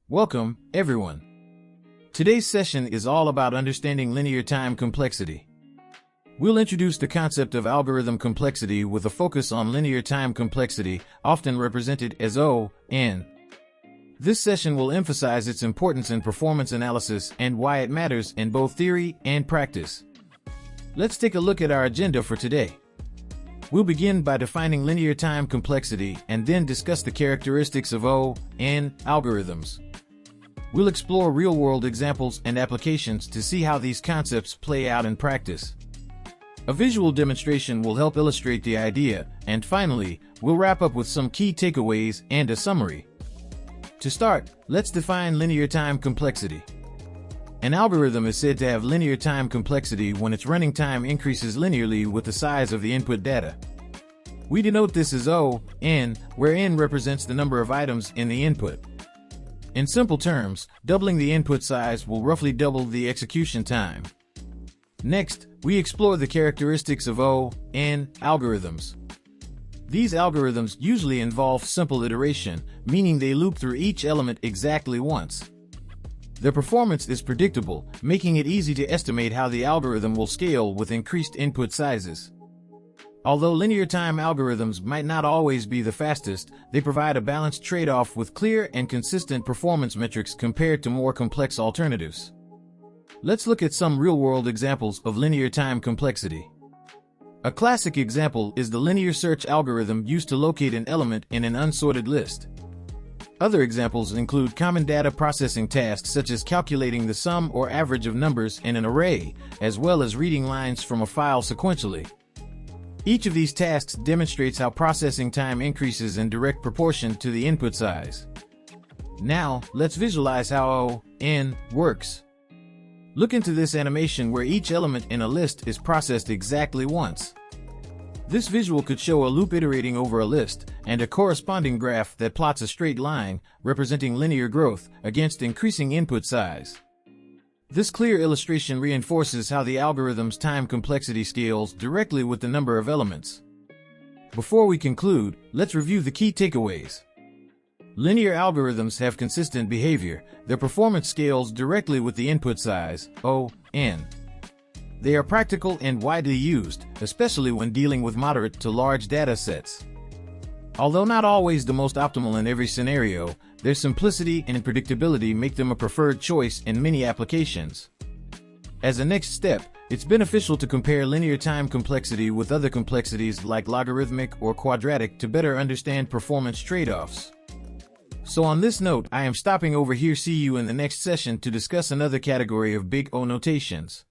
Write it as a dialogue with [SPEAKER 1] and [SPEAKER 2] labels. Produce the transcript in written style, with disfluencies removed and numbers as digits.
[SPEAKER 1] Welcome, everyone. Today's session is all about understanding linear time complexity. We'll introduce the concept of algorithm complexity with a focus on linear time complexity, often represented as O(n). This session will emphasize its importance in performance analysis and why it matters in both theory and practice. Let's take a look at our agenda for today. We'll begin by defining linear time complexity and then discuss the characteristics of O(n) algorithms. We'll explore real-world examples and applications to see how these concepts play out in practice. A visual demonstration will help illustrate the idea, and finally, we'll wrap up with some key takeaways and a summary. To start, let's define linear time complexity. An algorithm is said to have linear time complexity when its running time increases linearly with the size of the input data. We denote this as O(n), where n represents the number of items in the input. In simple terms, doubling the input size will roughly double the execution time. Next, we explore the characteristics of O(n) algorithms. These algorithms usually involve simple iteration, meaning they loop through each element exactly once. Their performance is predictable, making it easy to estimate how the algorithm will scale with increased input sizes. Although linear time algorithms might not always be the fastest, they provide a balanced trade-off with clear and consistent performance metrics compared to more complex alternatives. Let's look at some real-world examples of linear time complexity. A classic example is the linear search algorithm used to locate an element in an unsorted list. Other examples include common data processing tasks such as calculating the sum or average of numbers in an array, as well as reading lines from a file sequentially. Each of these tasks demonstrates how processing time increases in direct proportion to the input size. Now, let's visualize how O(n) works. Look into this animation where each element in a list is processed exactly once. This visual could show a loop iterating over a list, and a corresponding graph that plots a straight line, representing linear growth, against increasing input size. This clear illustration reinforces how the algorithm's time complexity scales directly with the number of elements. Before we conclude, let's review the key takeaways. Linear algorithms have consistent behavior. Their performance scales directly with the input size, O(n). They are practical and widely used, especially when dealing with moderate to large data sets. Although not always the most optimal in every scenario, their simplicity and predictability make them a preferred choice in many applications. As a next step, it's beneficial to compare linear time complexity with other complexities like logarithmic or quadratic to better understand performance trade-offs. So on this note, I am stopping over here. See you in the next session to discuss another category of BigONotations.